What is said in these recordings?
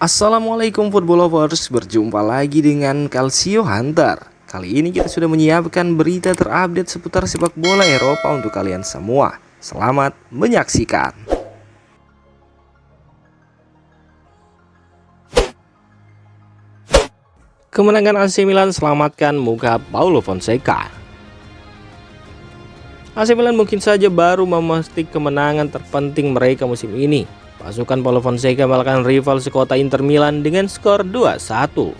Assalamualaikum football lovers, berjumpa lagi dengan Calcio Hunter. Kali ini kita sudah menyiapkan berita terupdate seputar sepak bola Eropa untuk kalian semua. Selamat menyaksikan. Kemenangan AC Milan selamatkan muka Paulo Fonseca. AC Milan mungkin saja baru memetik kemenangan terpenting mereka musim ini. Pasukan Paulo Fonseca mengalahkan rival sekota Inter Milan dengan skor 2-1.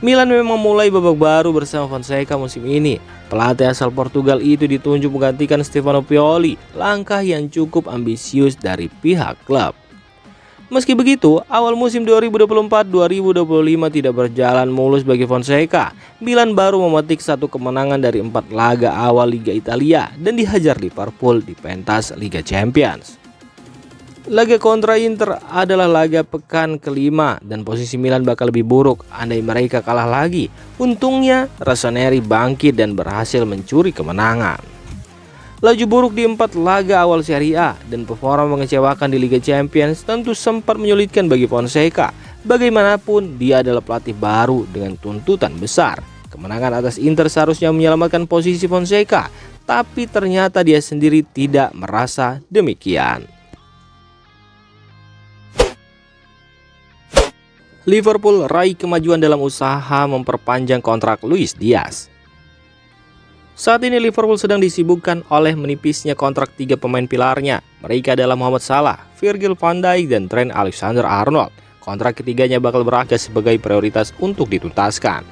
Milan memang memulai babak baru bersama Fonseca musim ini. Pelatih asal Portugal itu ditunjuk menggantikan Stefano Pioli, langkah yang cukup ambisius dari pihak klub. Meski begitu, awal musim 2024-2025 tidak berjalan mulus bagi Fonseca. Milan baru memetik satu kemenangan dari 4 laga awal Liga Italia dan dihajar Liverpool di pentas Liga Champions. Laga kontra Inter adalah laga pekan kelima dan posisi Milan bakal lebih buruk andai mereka kalah lagi. Untungnya Rossoneri bangkit dan berhasil mencuri kemenangan. Laju buruk di 4 laga awal Serie A dan performa mengecewakan di Liga Champions tentu sempat menyulitkan bagi Fonseca. Bagaimanapun dia adalah pelatih baru dengan tuntutan besar. Kemenangan atas Inter seharusnya menyelamatkan posisi Fonseca, tapi ternyata dia sendiri tidak merasa demikian. Liverpool raih kemajuan dalam usaha memperpanjang kontrak Luis Diaz. Saat ini Liverpool sedang disibukkan oleh menipisnya kontrak 3 pemain pilarnya. Mereka adalah Mohamed Salah, Virgil van Dijk, dan Trent Alexander-Arnold. Kontrak ketiganya bakal berakhir sebagai prioritas untuk dituntaskan.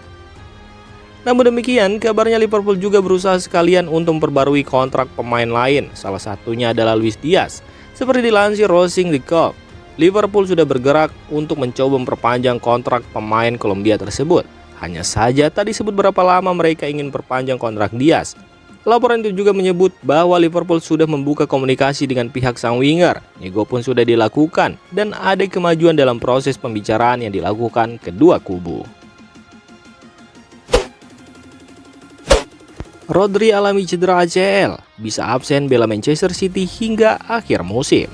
Namun demikian, kabarnya Liverpool juga berusaha sekalian untuk memperbarui kontrak pemain lain. Salah satunya adalah Luis Diaz. Seperti dilansir Racing The Cup, Liverpool sudah bergerak untuk mencoba memperpanjang kontrak pemain Kolombia tersebut. Hanya saja tak disebut berapa lama mereka ingin perpanjang kontrak Diaz. Laporan itu juga menyebut bahwa Liverpool sudah membuka komunikasi dengan pihak sang winger. Nego pun sudah dilakukan dan ada kemajuan dalam proses pembicaraan yang dilakukan kedua kubu. Rodri alami cedera ACL, bisa absen bela Manchester City hingga akhir musim.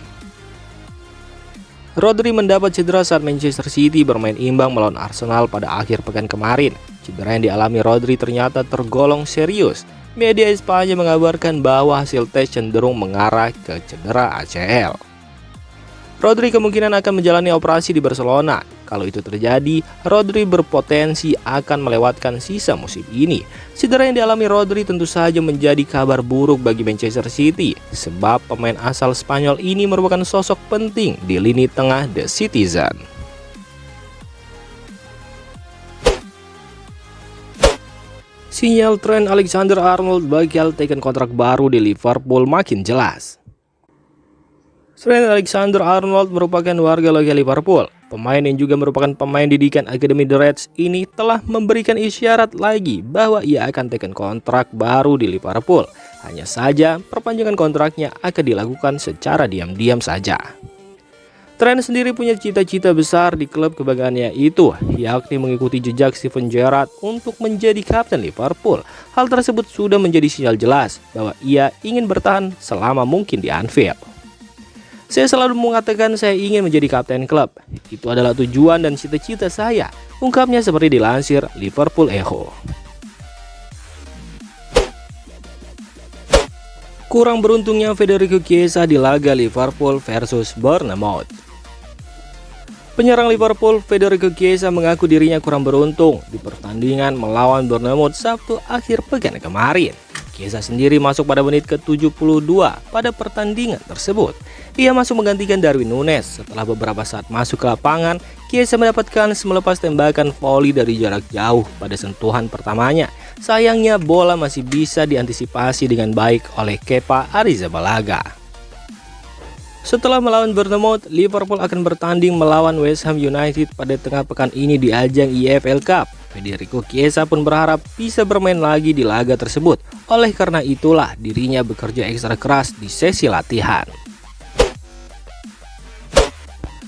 Rodri mendapat cedera saat Manchester City bermain imbang melawan Arsenal pada akhir pekan kemarin. Cedera yang dialami Rodri ternyata tergolong serius. Media Spanyol mengabarkan bahwa hasil tes cenderung mengarah ke cedera ACL. Rodri kemungkinan akan menjalani operasi di Barcelona. Kalau itu terjadi, Rodri berpotensi akan melewatkan sisa musim ini. Cedera yang dialami Rodri tentu saja menjadi kabar buruk bagi Manchester City, sebab pemain asal Spanyol ini merupakan sosok penting di lini tengah The Citizen. Sinyal Trent Alexander-Arnold bakal taken kontrak baru di Liverpool makin jelas. Trent Alexander-Arnold merupakan warga lokal Liverpool. Pemain yang juga merupakan pemain didikan Akademi The Reds ini telah memberikan isyarat lagi bahwa ia akan taken kontrak baru di Liverpool. Hanya saja perpanjangan kontraknya akan dilakukan secara diam-diam saja. Trent sendiri punya cita-cita besar di klub kebanggaannya itu, yakni mengikuti jejak Steven Gerrard untuk menjadi kapten Liverpool. Hal tersebut sudah menjadi sinyal jelas bahwa ia ingin bertahan selama mungkin di Anfield. Saya selalu mengatakan saya ingin menjadi kapten klub. Itu adalah tujuan dan cita-cita saya, ungkapnya seperti dilansir Liverpool Echo. Kurang beruntungnya Federico Chiesa di laga Liverpool versus Bournemouth. Penyerang Liverpool Federico Chiesa mengaku dirinya kurang beruntung di pertandingan melawan Bournemouth Sabtu akhir pekan kemarin. Chiesa sendiri masuk pada menit ke-72 pada pertandingan tersebut. Ia masuk menggantikan Darwin Núñez. Setelah beberapa saat masuk ke lapangan, Chiesa mendapatkan melepas tembakan voli dari jarak jauh pada sentuhan pertamanya. Sayangnya bola masih bisa diantisipasi dengan baik oleh Kepa Arrizabalaga. Setelah melawan Bournemouth, Liverpool akan bertanding melawan West Ham United pada tengah pekan ini di ajang EFL Cup. Federico Chiesa pun berharap bisa bermain lagi di laga tersebut. Oleh karena itulah dirinya bekerja ekstra keras di sesi latihan.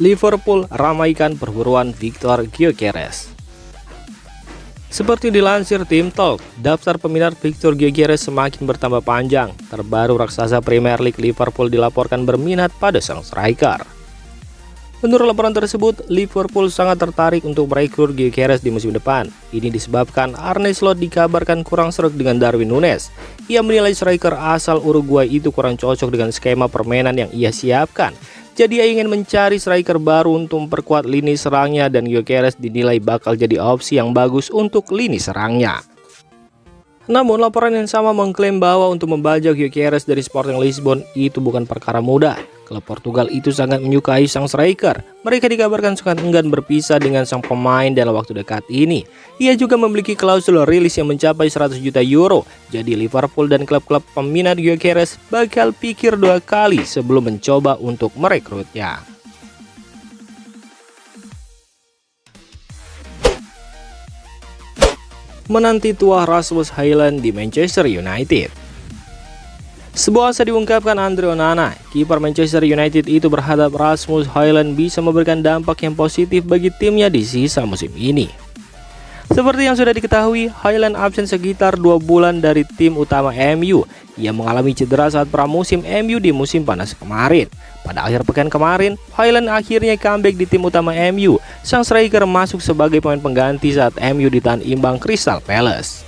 Liverpool ramaikan perburuan Victor Gyökeres. Seperti dilansir Tim Talk, daftar peminat Victor Gyökeres semakin bertambah panjang. Terbaru raksasa Premier League Liverpool dilaporkan berminat pada sang striker. Menurut laporan tersebut, Liverpool sangat tertarik untuk merekrut Gyökeres di musim depan. Ini disebabkan Arne Slot dikabarkan kurang sreg dengan Darwin Núñez. Ia menilai striker asal Uruguay itu kurang cocok dengan skema permainan yang ia siapkan. Jadi ia ingin mencari striker baru untuk memperkuat lini serangnya dan Gyökeres dinilai bakal jadi opsi yang bagus untuk lini serangnya. Namun laporan yang sama mengklaim bahwa untuk membajak Gyökeres dari Sporting Lisbon itu bukan perkara mudah. Klub Portugal itu sangat menyukai sang striker. Mereka dikabarkan sangat enggan berpisah dengan sang pemain dalam waktu dekat ini. Ia juga memiliki klausul rilis yang mencapai 100 juta euro. Jadi Liverpool dan klub-klub peminat Gyökeres bakal pikir 2 kali sebelum mencoba untuk merekrutnya. Menanti tua Rasmus Højlund di Manchester United. Sebuah asa diungkapkan Andre Onana, kiper Manchester United itu berharap Rasmus Højlund bisa memberikan dampak yang positif bagi timnya di sisa musim ini. Seperti yang sudah diketahui, Højlund absen sekitar 2 bulan dari tim utama MU. Ia mengalami cedera saat pramusim MU di musim panas kemarin. Pada akhir pekan kemarin, Højlund akhirnya comeback di tim utama MU. Sang striker masuk sebagai pemain pengganti saat MU ditahan imbang Crystal Palace.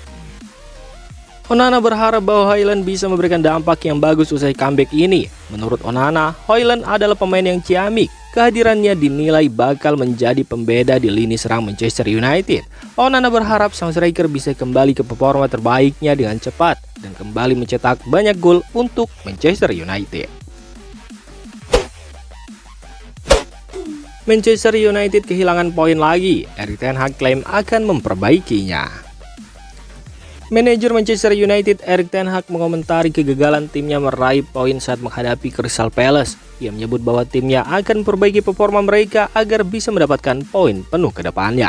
Onana berharap bahwa Højlund bisa memberikan dampak yang bagus usai comeback ini. Menurut Onana, Højlund adalah pemain yang ciamik. Kehadirannya dinilai bakal menjadi pembeda di lini serang Manchester United. Onana berharap sang striker bisa kembali ke performa terbaiknya dengan cepat dan kembali mencetak banyak gol untuk Manchester United. Manchester United kehilangan poin lagi. Erik ten Hag klaim akan memperbaikinya. Manajer Manchester United Erik ten Hag mengomentari kegagalan timnya meraih poin saat menghadapi Crystal Palace. Ia menyebut bahwa timnya akan memperbaiki performa mereka agar bisa mendapatkan poin penuh ke depannya.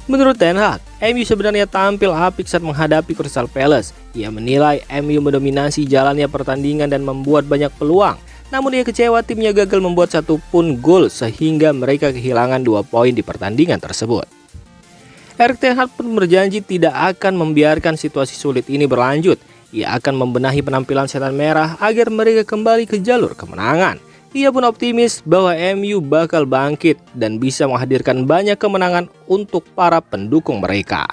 Menurut ten Hag, MU sebenarnya tampil apik saat menghadapi Crystal Palace. Ia menilai MU mendominasi jalannya pertandingan dan membuat banyak peluang. Namun ia kecewa timnya gagal membuat 1 pun gol sehingga mereka kehilangan 2 poin di pertandingan tersebut. Erik ten Hag pun berjanji tidak akan membiarkan situasi sulit ini berlanjut. Ia akan membenahi penampilan setan merah agar mereka kembali ke jalur kemenangan. Ia pun optimis bahwa MU bakal bangkit dan bisa menghadirkan banyak kemenangan untuk para pendukung mereka.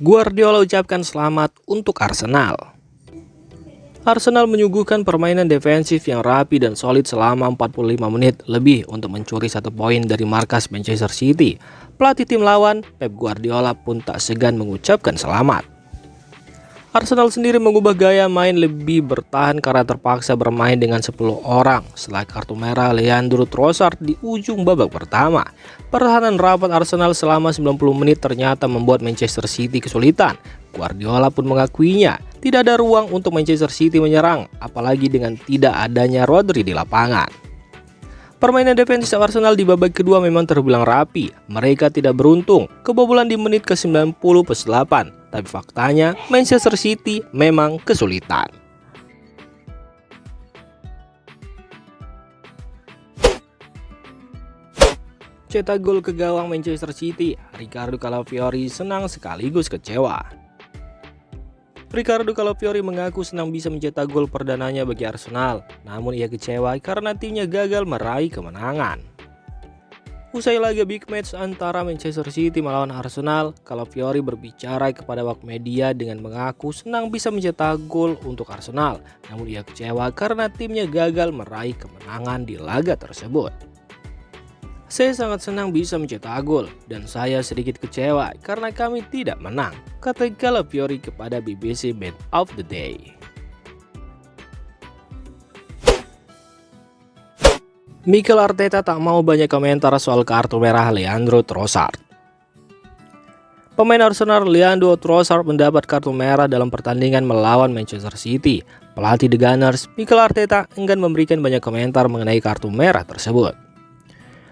Guardiola ucapkan selamat untuk Arsenal. Arsenal menyuguhkan permainan defensif yang rapi dan solid selama 45 menit lebih untuk mencuri 1 poin dari markas Manchester City. Pelatih tim lawan, Pep Guardiola pun tak segan mengucapkan selamat. Arsenal sendiri mengubah gaya main lebih bertahan karena terpaksa bermain dengan 10 orang setelah kartu merah Leandro Trossard di ujung babak pertama. Pertahanan rapat Arsenal selama 90 menit ternyata membuat Manchester City kesulitan. Guardiola pun mengakuinya, tidak ada ruang untuk Manchester City menyerang, apalagi dengan tidak adanya Rodri di lapangan. Permainan defensif Arsenal di babak kedua memang terbilang rapi. Mereka tidak beruntung, kebobolan di menit ke-90+8. Tapi faktanya, Manchester City memang kesulitan. Cetak gol ke gawang Manchester City, Ricardo Calafiori senang sekaligus kecewa. Ricardo Calafiori mengaku senang bisa mencetak gol perdananya bagi Arsenal, namun ia kecewa karena timnya gagal meraih kemenangan. Usai laga big match antara Manchester City melawan Arsenal, Calafiori berbicara kepada awak media dengan mengaku senang bisa mencetak gol untuk Arsenal, namun ia kecewa karena timnya gagal meraih kemenangan di laga tersebut. Saya sangat senang bisa mencetak gol dan saya sedikit kecewa karena kami tidak menang, kata Calafiori kepada BBC Man of the Day. Mikel Arteta tak mau banyak komentar soal kartu merah Leandro Trossard. Pemain Arsenal Leandro Trossard mendapat kartu merah dalam pertandingan melawan Manchester City. Pelatih The Gunners, Mikel Arteta, enggan memberikan banyak komentar mengenai kartu merah tersebut.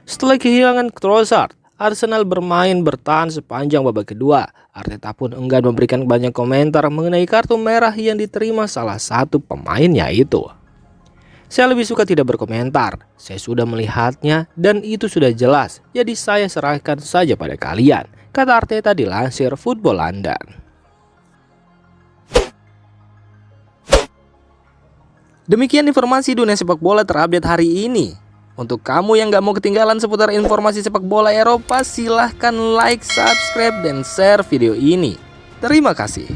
Setelah kehilangan Trossard, Arsenal bermain bertahan sepanjang babak kedua. Arteta pun enggan memberikan banyak komentar mengenai kartu merah yang diterima salah satu pemainnya itu. Saya lebih suka tidak berkomentar. Saya sudah melihatnya dan itu sudah jelas. Jadi saya serahkan saja pada kalian, kata Arteta dilansir Football London. Demikian informasi dunia sepak bola terupdate hari ini. Untuk kamu yang gak mau ketinggalan seputar informasi sepak bola Eropa, silahkan like, subscribe, dan share video ini. Terima kasih.